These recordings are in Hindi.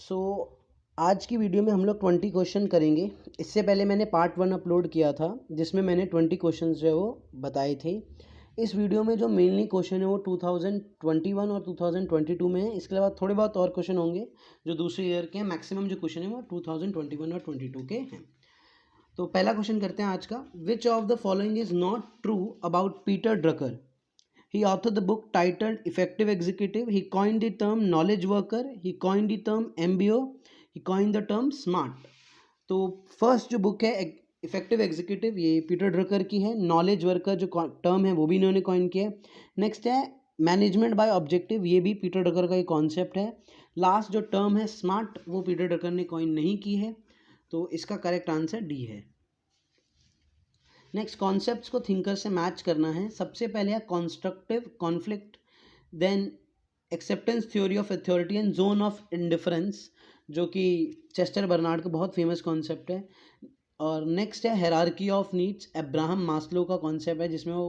सो आज की वीडियो में हम लोग 20 क्वेश्चन करेंगे। इससे पहले मैंने पार्ट 1 अपलोड किया था जिसमें मैंने 20 क्वेश्चन जो है वो बताए थे। इस वीडियो में जो मेनली क्वेश्चन है वो 2021 और 2022 में है। इसके अलावा थोड़े बहुत और क्वेश्चन होंगे जो दूसरे ईयर के हैं। मैक्सिमम जो क्वेश्चन है वो 2021 और 22 के हैं। तो पहला क्वेश्चन करते हैं आज का। विच of the following is not true about Peter Drucker? He authored the book titled Effective Executive. He coined the term knowledge worker. He coined the term MBO. He coined the term smart. तो फर्स्ट जो बुक है इफेक्टिव एग्जीक्यूटिव, ये पीटर ड्रकर की है। नॉलेज वर्कर जो टर्म है वो भी इन्होंने कॉइन किया है। नेक्स्ट है मैनेजमेंट बाय ऑब्जेक्टिव, ये भी पीटर ड्रकर का एक कॉन्सेप्ट है। लास्ट जो टर्म है स्मार्ट, वो पीटर ड्रकर ने कॉइन नहीं की है। तो इसका करेक्ट आंसर डी है। नेक्स्ट, कॉन्सेप्ट्स को थिंकर से मैच करना है। सबसे पहले है constructive conflict, then acceptance theory of authority and zone of indifference, जो कि चेस्टर बर्नार्ड का बहुत फेमस कॉन्सेप्ट है। और नेक्स्ट है hierarchy of needs, Abraham Maslow का कॉन्सेप्ट है जिसमें वो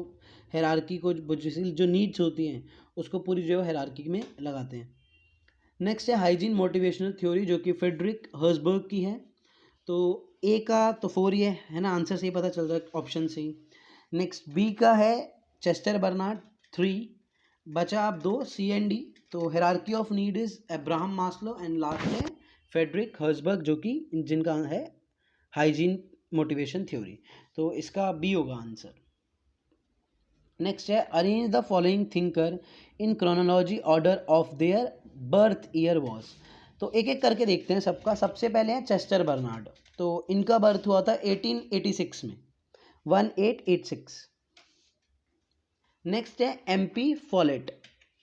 हायरार्की को जो नीड्स होती हैं उसको पूरी जो है हायरार्की में लगाते हैं। नेक्स्ट है हाइजीन मोटिवेशनल थ्योरी, जो कि फ्रेडरिक हर्सबर्ग की है। तो ए का तो 4 ही है ना, आंसर से ही पता चल रहा है ऑप्शन से ही। नेक्स्ट बी का है चेस्टर बर्नार्ड 3, बचा आप 2 सी एंड डी। तो hierarchy of need is Abraham Maslow and last है फ्रेडरिक हर्सबर्ग, जो कि जिनका है हाइजीन मोटिवेशन थ्योरी। तो इसका बी होगा आंसर। नेक्स्ट है arrange the following thinker in chronology order of their birth year was. तो एक एक करके देखते हैं सबका। सबसे पहले है चेस्टर बर्नार्ड, तो इनका बर्थ हुआ था 1886 में, 1886। नेक्स्ट है एमपी फॉलेट,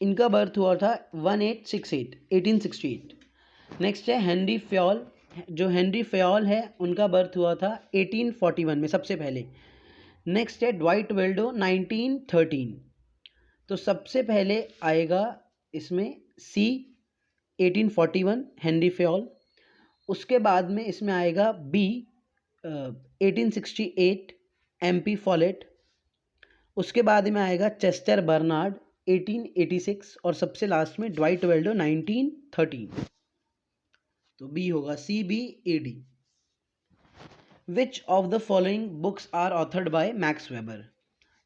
इनका बर्थ हुआ था 1868, 1868। नेक्स्ट है हेनरी फ्योल, जो हेनरी फ्योल है उनका बर्थ हुआ था 1841 में सबसे पहले। नेक्स्ट है ड्वाइट वेल्डो 1913। तो सबसे पहले आएगा इसमें सी 1841 हेनरी फ्योल। उसके बाद में इसमें आएगा बी 1868 एमपी फॉलेट। उसके बाद में आएगा चेस्टर बर्नार्ड 1886 और सबसे लास्ट में ड्वाइट वेल्डो 1913। तो बी होगा C B A D. Which of the following books are authored by Max Weber?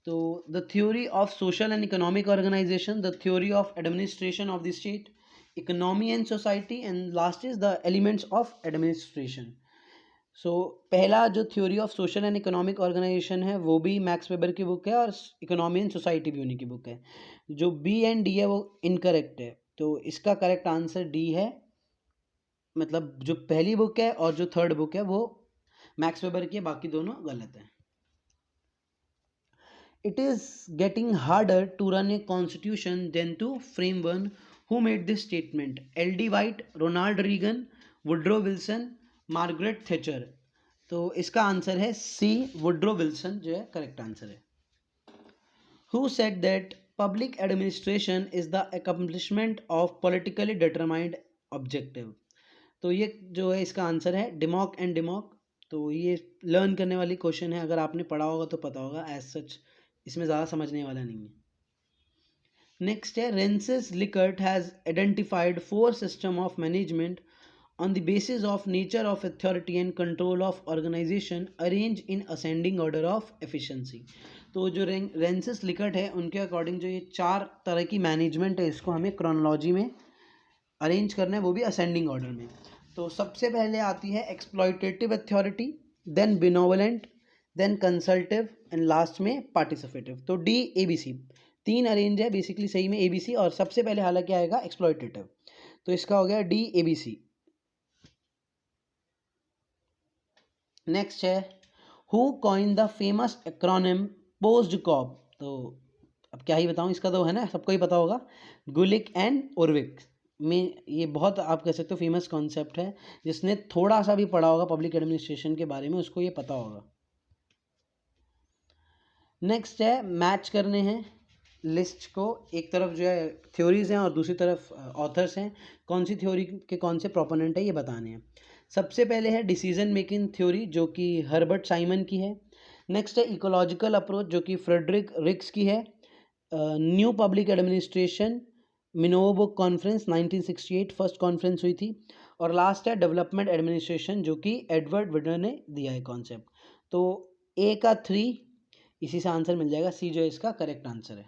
तो the theory of social and economic organisation, the theory of administration of the state, economy and society and last is the elements of administration. So पहला जो theory of social and economic organisation है वो भी मैक्स वेबर की बुक है और इकोनॉमी एंड सोसाइटी भी उन्हीं की बुक है। जो बी एंड डी है वो इनकरेक्ट है, तो इसका करेक्ट आंसर डी है। मतलब जो पहली बुक है और जो थर्ड बुक है वो मैक्स वेबर की है, बाकी दोनों गलत हैं। It is getting harder to run a constitution than to frame one. Who made this statement? L.D. White, Ronald Reagan, Woodrow Wilson, Margaret Thatcher। तो इसका आंसर है सी वुड्रो विल्सन, जो है करेक्ट आंसर है। Who said that public administration is the accomplishment of politically determined objective? तो ये जो है इसका आंसर है डिमॉक एंड डिमॉक। तो ये लर्न करने वाली क्वेश्चन है, अगर आपने पढ़ा होगा तो पता होगा, एज सच इसमें ज़्यादा समझने वाला नहीं है। नेक्स्ट है Rensis Likert has identified 4 system of management on the basis of nature of authority and control of organisation arrange in ascending order of efficiency. तो जो रेंसिस लिकर्ट है उनके अकॉर्डिंग जो ये 4 तरह की मैनेजमेंट है इसको हमें क्रोनोलॉजी में अरेंज करना है, वो भी असेंडिंग ऑर्डर में। तो सबसे पहले आती है exploitative authority, then benevolent, then consultative and last में पार्टिसिपेटिव। तो D A B C 3 arrange है बेसिकली सही में, ए बी सी, और सबसे पहले हालांकि आएगा एक्सप्लॉयटेटिव। तो इसका हो गया D A B C. Next है who coined the famous acronym POSDCORB. तो अब क्या ही बताऊं, इसका तो है ना सबको ही पता होगा, गुलिक एंड उर्विक में। ये बहुत आप कह सकते हो फेमस कॉन्सेप्ट है, जिसने थोड़ा सा भी पढ़ा होगा पब्लिक एडमिनिस्ट्रेशन के बारे में उसको ये पता होगा। नेक्स्ट है मैच करने हैं लिस्ट को, एक तरफ जो है थ्योरीज हैं और दूसरी तरफ ऑथर्स हैं। कौन सी थ्योरी के कौन से प्रोपोनेंट है ये बताने हैं। सबसे पहले है डिसीजन मेकिंग थ्योरी, जो कि हर्बर्ट साइमन की है। नेक्स्ट है इकोलॉजिकल अप्रोच, जो कि फ्रेडरिक रिक्स की है। New public administration Minnowbrook conference 1968 first conference हुई थी। और लास्ट है डेवलपमेंट एडमिनिस्ट्रेशन, जो कि एडवर्ड विडर ने दिया है कॉन्सेप्ट। तो ए का 3 इसी से आंसर मिल जाएगा, सी जो इसका करेक्ट आंसर है।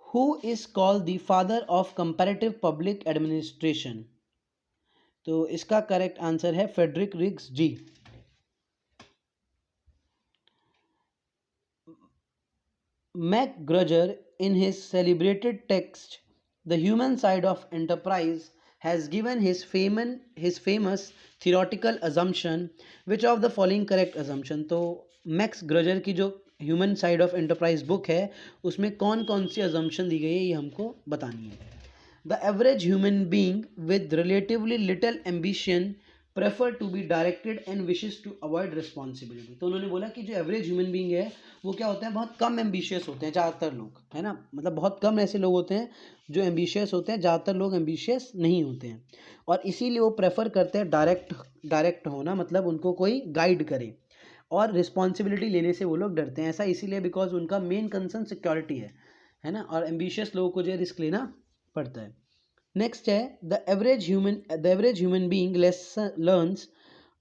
Who is called the father of comparative public administration? तो इसका करेक्ट आंसर है Frederick Riggs ji. MacGruber, in his celebrated text, The Human Side of Enterprise, has given his famous theoretical assumption. Which of the following correct assumption? तो मैक्स ग्रजर की जो human side of enterprise book है उसमें कौन कौन सी assumption दी गई है ये हमको बतानी है। The average human being with relatively little ambition prefer to be directed and wishes to avoid responsibility। तो उन्होंने बोला कि जो एवरेज ह्यूमन बीइंग है वो क्या होता है, बहुत कम एम्बिशियस होते हैं ज़्यादातर लोग, है ना, मतलब बहुत कम ऐसे लोग होते हैं जो एम्बिशियस होते हैं, ज़्यादातर लोग एम्बिशियस नहीं होते हैं। और इसीलिए वो प्रेफर करते हैं डायरेक्ट होना, मतलब उनको कोई गाइड करे, और रिस्पॉन्सिबिलिटी लेने से वो लोग डरते हैं। ऐसा इसीलिए बिकॉज उनका मेन कंसर्न सिक्योरिटी है ना, और एम्बिशियस लोगों को जो रिस्क लेना पड़ता है। नेक्स्ट है the average human being learns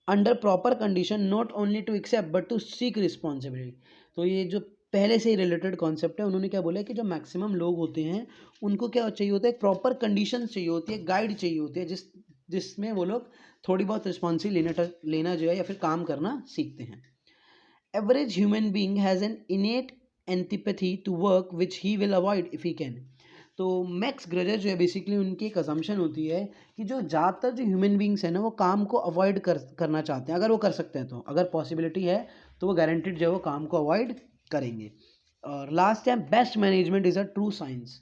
under proper condition not only to accept but to seek responsibility. तो ये जो पहले से ही रिलेटेड कॉन्सेप्ट है, उन्होंने क्या बोला कि जो मैक्सिमम लोग होते हैं उनको क्या चाहिए होता है, एक प्रॉपर कंडीशन चाहिए होती है, गाइड चाहिए होती है, जिसमें वो लोग थोड़ी बहुत रिस्पॉन्सिबिलिटी लेना जो है या फिर काम करना सीखते हैं। Average human being has an innate antipathy to work which he will avoid if he can. तो मैक्स ग्रेजर जो है बेसिकली उनकी एक असम्पशन होती है कि जो ज़्यादातर जो ह्यूमन बींग्स हैं ना वो काम को अवॉइड करना चाहते हैं, अगर वो कर सकते हैं तो, अगर पॉसिबिलिटी है तो वो गारंटीड जो है वो काम को अवॉइड करेंगे। और लास्ट है best management is a true science.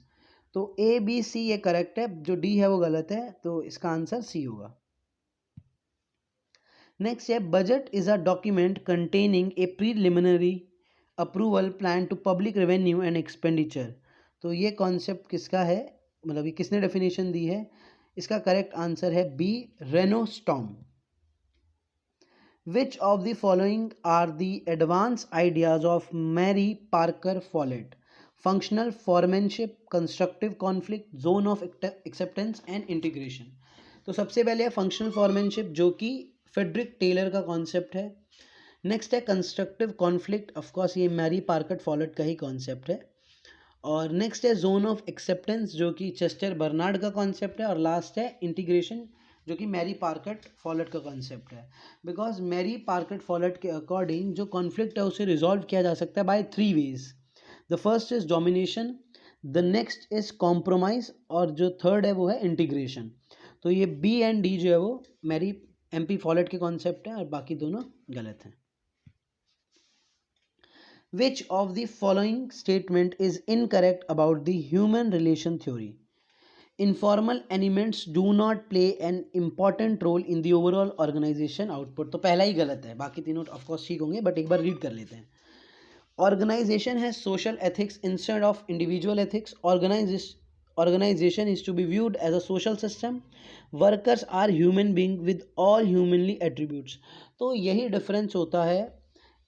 तो ए बी सी ये करेक्ट है, जो डी है वो गलत है, तो इसका आंसर सी होगा। नेक्स्ट है budget is a document containing a preliminary approval plan to public revenue and expenditure. तो ये कॉन्सेप्ट किसका है, मतलब ये किसने डेफिनेशन दी है? इसका करेक्ट आंसर है B, Rene Stourm. Which of the following are the advance ideas of Mary Parker Follett? Functional foremanship, constructive conflict, zone of acceptance and integration. तो सबसे पहले है फंक्शनल फॉर्मेनशिप, जो कि फेडरिक टेलर का कॉन्सेप्ट है। नेक्स्ट है कंस्ट्रक्टिव कॉन्फ्लिक्ट, ऑफकोर्स ये मैरी पार्कर फॉलेट का ही कॉन्सेप्ट है। और नेक्स्ट है जोन ऑफ एक्सेप्टेंस, जो कि चेस्टर बर्नार्ड का कॉन्सेप्ट है। और लास्ट है इंटीग्रेशन, जो कि मैरी पार्कट फॉलेट का कॉन्सेप्ट है। बिकॉज मैरी पार्कट फॉलेट के अकॉर्डिंग जो कॉन्फ्लिक्ट है उसे रिजॉल्व किया जा सकता है by 3 ways. The first is domination, the next is compromise, और जो थर्ड है वो है इंटीग्रेशन। तो ये बी एंड डी जो है वो मैरी MP फॉलेट के कॉन्सेप्ट है, और बाकी दोनों गलत हैं। Which of the following statement is incorrect about the human relation theory? Informal elements do not play an important role in the overall organization output। तो पहला ही गलत है, बाकी तीनों ऑफ कोर्स ठीक होंगे, बट एक बार रीड कर लेते हैं। Organization has social ethics instead of individual ethics. Organization is to be viewed as a social system. Workers are human beings with all humanly attributes। तो यही डिफरेंस होता है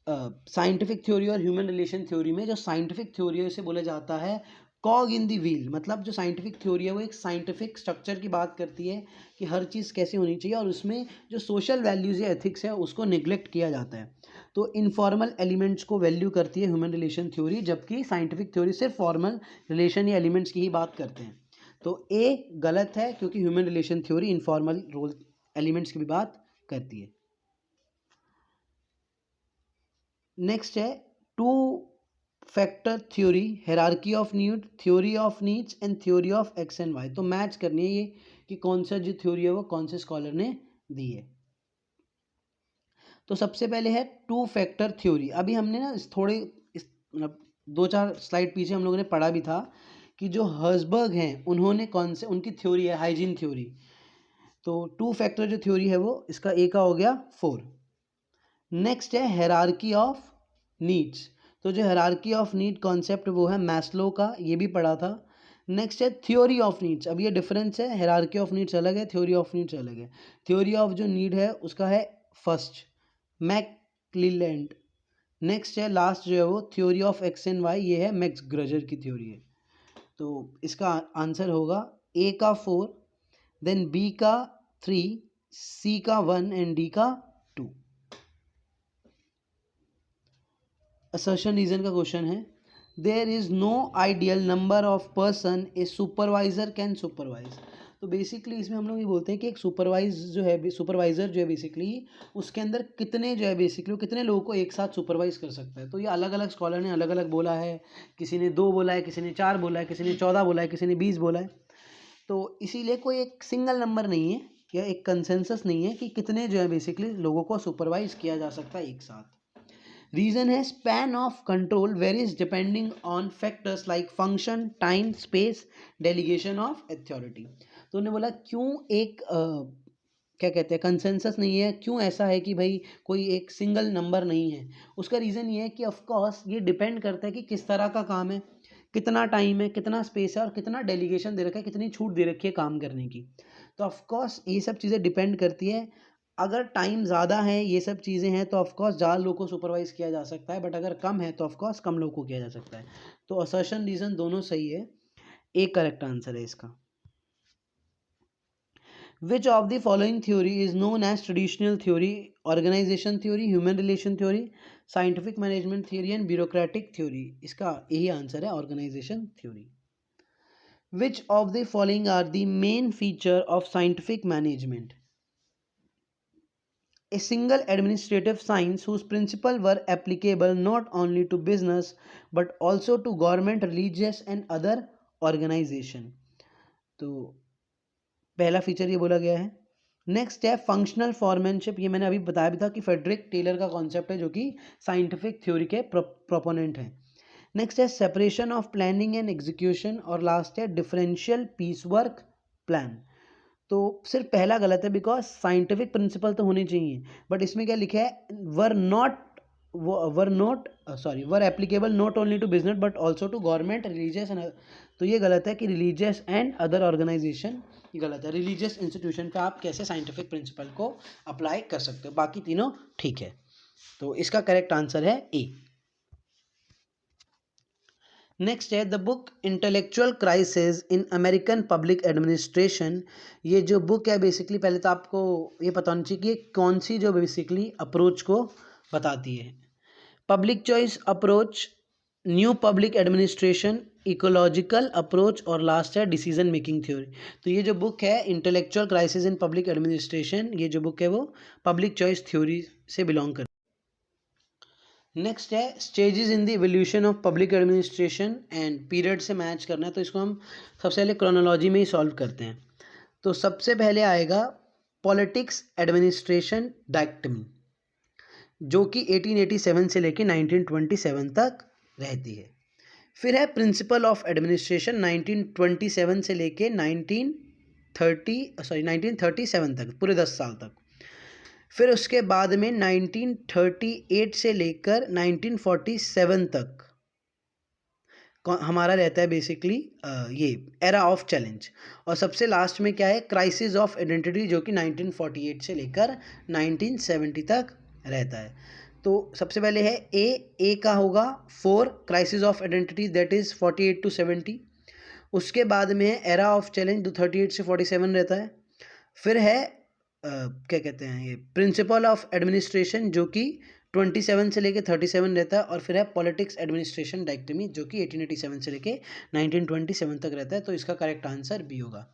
साइंटिफिक थ्योरी और ह्यूमन रिलेशन थ्योरी में। जो साइंटिफिक थ्योरी है उसे बोला जाता है कॉग इन द व्हील, मतलब जो साइंटिफिक थ्योरी है वो एक साइंटिफिक स्ट्रक्चर की बात करती है कि हर चीज़ कैसे होनी चाहिए, और उसमें जो सोशल वैल्यूज़ या एथिक्स है उसको निगलेक्ट किया जाता है। तो इनफॉर्मल एलिमेंट्स को वैल्यू करती है ह्यूमन रिलेशन थ्योरी, जबकि साइंटिफिक थ्योरी सिर्फ फॉर्मल रिलेशन या एलिमेंट्स की ही बात करते हैं। तो ए गलत है, क्योंकि human relation theory informal role elements की भी बात करती है। नेक्स्ट है two factor theory, hierarchy of need, theory of needs and theory of X and Y. तो मैच करनी है ये कि कौन सा जो थ्योरी है वो कौन से स्कॉलर ने दी है। तो सबसे पहले है टू फैक्टर थ्योरी। अभी हमने ना मतलब 2-4 स्लाइड पीछे हम लोगों ने पढ़ा भी था कि जो हर्सबर्ग हैं उन्होंने कौन से, उनकी थ्योरी है हाइजीन थ्योरी। तो टू फैक्टर जो थ्योरी है वो इसका ए का हो गया 4। नेक्स्ट है हायरार्की ऑफ नीड्स। तो जो हायरार्की ऑफ नीड कॉन्सेप्ट वो है मैस्लो का, ये भी पढ़ा था। नेक्स्ट है थ्योरी ऑफ नीड्स। अब ये डिफरेंस है, हायरार्की ऑफ नीड्स अलग है, थ्योरी ऑफ नीड्स अलग है। थ्योरी ऑफ जो नीड है उसका है फर्स्ट मैकक्लेलैंड। नेक्स्ट है लास्ट जो है वो theory of X and Y, ये है मैक्स ग्रजर की थ्योरी है। तो इसका आंसर होगा ए का 4, देन बी का 3, सी का 1 एंड डी का 2। असर्शन रीजन का क्वेश्चन है, there is no ideal number of person a supervisor can supervise. तो बेसिकली इसमें हम लोग ये बोलते हैं कि एक सुपरवाइजर जो है बेसिकली उसके अंदर कितने जो है बेसिकली वो कितने लोगों को एक साथ सुपरवाइज कर सकता है। तो ये अलग अलग स्कॉलर ने अलग अलग बोला है, किसी ने 2 बोला है, किसी ने 4 बोला है, किसी ने 14 बोला है, किसी ने 20 बोला है। तो इसीलिए कोई एक सिंगल नंबर नहीं है या एक कंसेंसस नहीं है कि कितने जो है बेसिकली लोगों को सुपरवाइज किया जा सकता है एक साथ। रीजन है span of control varies depending on factors like function, time, space, delegation of authority. तो उन्होंने बोला क्यों एक क्या कहते हैं कंसेंसस नहीं है, क्यों ऐसा है कि भाई कोई एक सिंगल नंबर नहीं है। उसका रीज़न ये है कि ऑफ कोर्स ये डिपेंड करता है कि किस तरह का काम है, कितना टाइम है, कितना स्पेस है और कितना डेलीगेशन दे रखा है, कितनी छूट दे रखी है काम करने की। तो ऑफ कोर्स ये सब चीज़ें डिपेंड करती है। अगर टाइम ज़्यादा है, ये सब चीज़ें हैं, तो ऑफकोर्स ज़्यादा लोगों को सुपरवाइज़ किया जा सकता है, बट अगर कम है तो ऑफकोर्स कम लोगों को किया जा सकता है। तो असर्शन रीज़न दोनों सही है, एक करेक्ट आंसर है इसका। Which of the following theory is known as traditional theory, organisation theory, human relation theory, scientific management theory and bureaucratic theory. इसका यही आंसर है, organisation theory. Which of the following are the main feature of scientific management? A single administrative science whose principles were applicable not only to business but also to government, religious and other organization। तो पहला फीचर ये बोला गया है। नेक्स्ट है फंक्शनल फॉर्मेनशिप, ये मैंने अभी बताया भी था कि फेडरिक टेलर का कॉन्सेप्ट है जो कि साइंटिफिक थ्योरी के प्रोपोनेंट हैं। नेक्स्ट है separation of planning and execution और लास्ट है डिफरेंशियल पीस वर्क प्लान। तो सिर्फ पहला गलत है बिकॉज साइंटिफिक प्रिंसिपल तो होने चाहिए, बट इसमें क्या लिखा है were applicable not only to business but also to government, religious and. तो ये गलत है कि रिलीजियस एंड अदर ऑर्गेनाइजेशन, ये गलत है। रिलीजियस इंस्टीट्यूशन पे आप कैसे साइंटिफिक प्रिंसिपल को अप्लाई कर सकते हो, बाकी तीनों ठीक है। तो इसका करेक्ट आंसर है ए। नेक्स्ट है the book intellectual crisis in American public administration. ये जो बुक है बेसिकली पहले तो आपको ये पता होना चाहिए कि कौन सी जो बेसिकली अप्रोच को बताती है। Public choice approach, new public administration, ecological approach और लास्ट है डिसीजन मेकिंग थ्योरी। तो ये जो बुक है intellectual crisis in public administration, ये जो बुक है वो पब्लिक चॉइस थ्योरी से बिलोंग करती है। नेक्स्ट है stages in the evolution of public administration and period से मैच करना है, तो इसको हम सबसे पहले क्रोनोलॉजी में ही सॉल्व करते हैं। तो सबसे पहले आएगा पॉलिटिक्स एडमिनिस्ट्रेशन डायक्टमी, जो कि 1887 से लेकर 1927 तक रहती है। फिर है प्रिंसिपल ऑफ एडमिनिस्ट्रेशन 1927 से लेकर 1937 तक, पूरे 10 साल तक। फिर उसके बाद में 1938 से लेकर 1947 तक हमारा रहता है बेसिकली ये एरा ऑफ चैलेंज। और सबसे लास्ट में क्या है क्राइसिस ऑफ आइडेंटिटी, जो कि 1948 से लेकर 1970 तक रहता है। तो सबसे पहले है ए का होगा 4 crisis of identity, that is 48 to 70। उसके बाद में है एरा ऑफ चैलेंज जो 38 से 47 रहता है। फिर है क्या कहते हैं ये प्रिंसिपल ऑफ एडमिनिस्ट्रेशन जो कि 27 से लेके 37 रहता है। और फिर है पॉलिटिक्स एडमिनिस्ट्रेशन डायक्टमी जो कि 1887 से लेके 1927 तक रहता है। तो इसका करेक्ट आंसर बी होगा।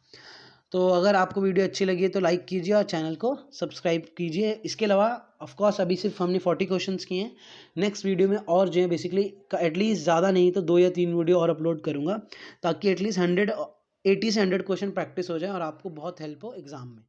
तो अगर आपको वीडियो अच्छी लगी है तो लाइक कीजिए और चैनल को सब्सक्राइब कीजिए। इसके अलावा ऑफकोर्स अभी सिर्फ हमने 40 क्वेश्चंस किए हैं, नेक्स्ट वीडियो में और जो है बेसिकली एटलीस्ट ज़्यादा नहीं तो 2 या 3 वीडियो और अपलोड करूँगा ताकि एटलीस्ट 80 से 100 क्वेश्चन प्रैक्टिस हो जाए और आपको बहुत हेल्प हो एग्जाम में।